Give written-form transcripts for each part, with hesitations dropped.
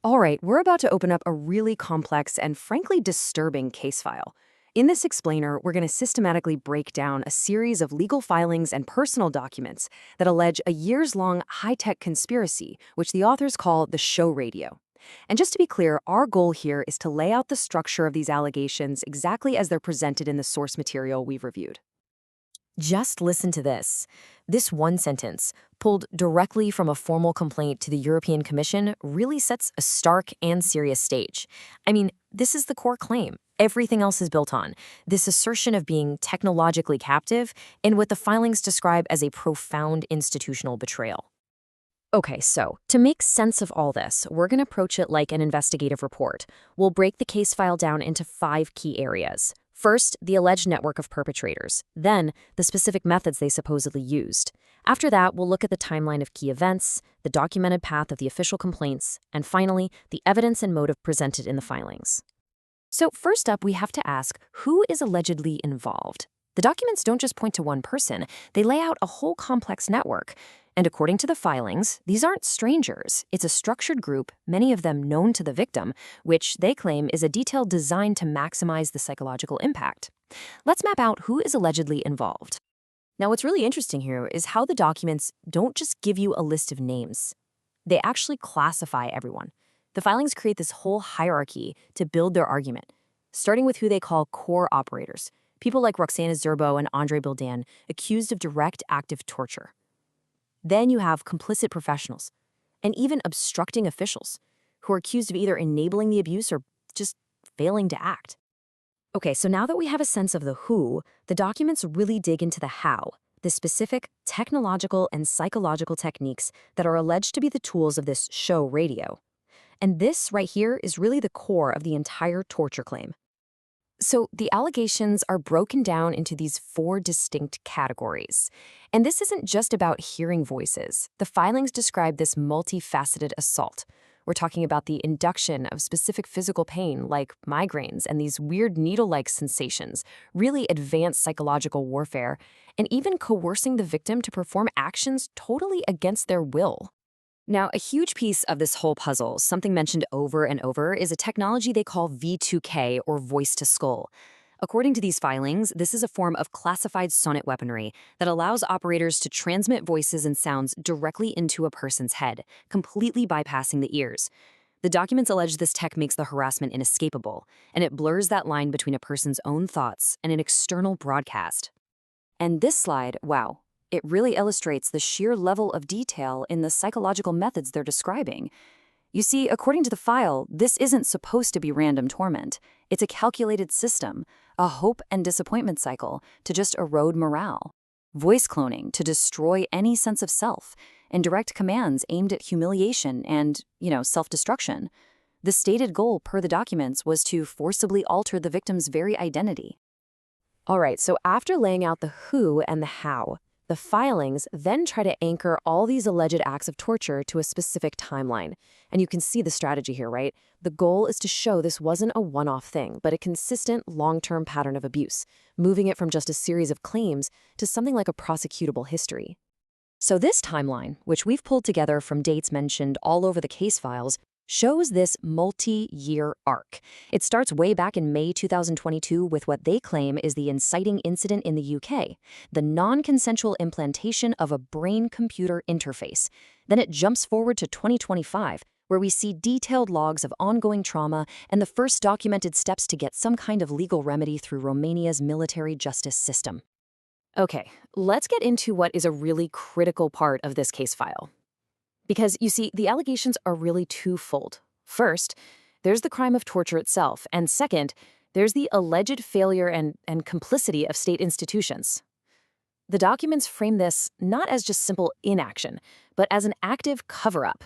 All right, we're about to open up a really complex and frankly disturbing case file. In this explainer, we're going to systematically break down a series of legal filings and personal documents that allege a years-long high-tech conspiracy, which the authors call the show radio. And just to be clear, our goal here is to lay out the structure of these allegations exactly as they're presented in the source material we've reviewed. Just listen to this. This one sentence, pulled directly from a formal complaint to the European Commission, really sets a stark and serious stage. I mean, this is the core claim. Everything else is built on this assertion of being technologically captive and what the filings describe as a profound institutional betrayal. Okay, so to make sense of all this, we're going to approach it like an investigative report. We'll break the case file down into 5 key areas. First, the alleged network of perpetrators. Then, the specific methods they supposedly used. After that, we'll look at the timeline of key events, the documented path of the official complaints, and finally, the evidence and motive presented in the filings. So first up, we have to ask, who is allegedly involved? The documents don't just point to one person, they lay out a whole complex network. And according to the filings, these aren't strangers. It's a structured group, many of them known to the victim, which they claim is a detail designed to maximize the psychological impact. Let's map out who is allegedly involved. Now, what's really interesting here is how the documents don't just give you a list of names. They actually classify everyone. The filings create this whole hierarchy to build their argument, starting with who they call core operators, people like Roxana Zerbo and Andrei Bildan, accused of direct active torture. Then you have complicit professionals, and even obstructing officials, who are accused of either enabling the abuse or just failing to act. Okay, so now that we have a sense of the who, the documents really dig into the how, the specific technological and psychological techniques that are alleged to be the tools of this show radio. And this right here is really the core of the entire torture claim. So the allegations are broken down into these 4 distinct categories. And this isn't just about hearing voices. The filings describe this multifaceted assault. We're talking about the induction of specific physical pain like migraines and these weird needle-like sensations, really advanced psychological warfare, and even coercing the victim to perform actions totally against their will. Now, a huge piece of this whole puzzle, something mentioned over and over, is a technology they call V2K, or voice-to-skull. According to these filings, this is a form of classified sonic weaponry that allows operators to transmit voices and sounds directly into a person's head, completely bypassing the ears. The documents allege this tech makes the harassment inescapable, and it blurs that line between a person's own thoughts and an external broadcast. And this slide, wow. It really illustrates the sheer level of detail in the psychological methods they're describing. You see, according to the file, this isn't supposed to be random torment. It's a calculated system, a hope and disappointment cycle to just erode morale, voice cloning to destroy any sense of self, and direct commands aimed at humiliation and, self-destruction. The stated goal per the documents was to forcibly alter the victim's very identity. All right, so after laying out the who and the how, the filings then try to anchor all these alleged acts of torture to a specific timeline. And you can see the strategy here, right? The goal is to show this wasn't a one-off thing, but a consistent long-term pattern of abuse, moving it from just a series of claims to something like a prosecutable history. So this timeline, which we've pulled together from dates mentioned all over the case files, shows this multi-year arc. It starts way back in May 2022 with what they claim is the inciting incident in the UK, the non-consensual implantation of a brain-computer interface. Then it jumps forward to 2025, where we see detailed logs of ongoing trauma and the first documented steps to get some kind of legal remedy through Romania's military justice system. Okay, let's get into what is a really critical part of this case file. Because, you see, the allegations are really twofold. First, there's the crime of torture itself, and second, there's the alleged failure and complicity of state institutions. The documents frame this not as just simple inaction, but as an active cover-up.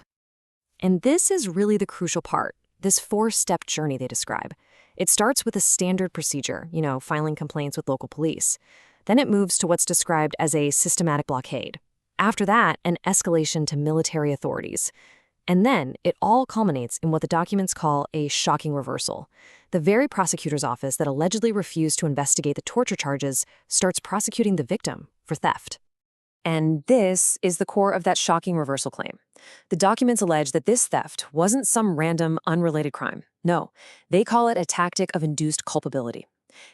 And this is really the crucial part, this 4-step journey they describe. It starts with a standard procedure, filing complaints with local police. Then it moves to what's described as a systematic blockade. After that, an escalation to military authorities. And then it all culminates in what the documents call a shocking reversal. The very prosecutor's office that allegedly refused to investigate the torture charges starts prosecuting the victim for theft. And this is the core of that shocking reversal claim. The documents allege that this theft wasn't some random, unrelated crime. No, they call it a tactic of induced culpability.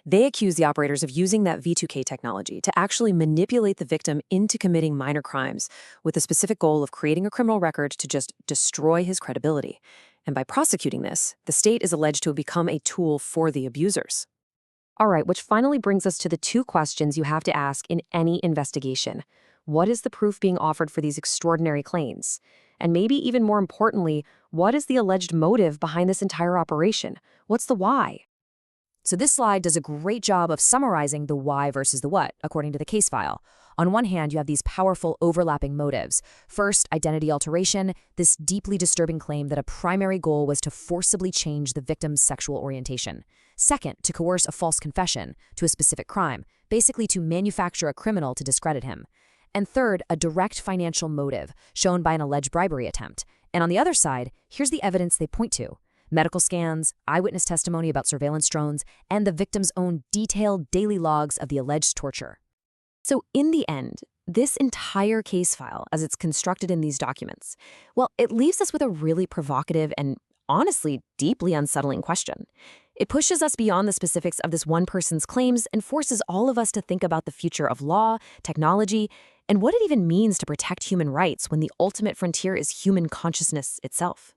They accuse the operators of using that V2K technology to actually manipulate the victim into committing minor crimes with the specific goal of creating a criminal record to just destroy his credibility. And by prosecuting this, the state is alleged to have become a tool for the abusers. All right, which finally brings us to the two questions you have to ask in any investigation. What is the proof being offered for these extraordinary claims? And maybe even more importantly, what is the alleged motive behind this entire operation? What's the why? So this slide does a great job of summarizing the why versus the what, according to the case file. On one hand, you have these powerful overlapping motives. First, identity alteration, this deeply disturbing claim that a primary goal was to forcibly change the victim's sexual orientation. Second, to coerce a false confession to a specific crime, basically to manufacture a criminal to discredit him. And third, a direct financial motive, shown by an alleged bribery attempt. And on the other side, here's the evidence they point to: medical scans, eyewitness testimony about surveillance drones, and the victim's own detailed daily logs of the alleged torture. So in the end, this entire case file, as it's constructed in these documents, well, it leaves us with a really provocative and honestly deeply unsettling question. It pushes us beyond the specifics of this one person's claims and forces all of us to think about the future of law, technology, and what it even means to protect human rights when the ultimate frontier is human consciousness itself.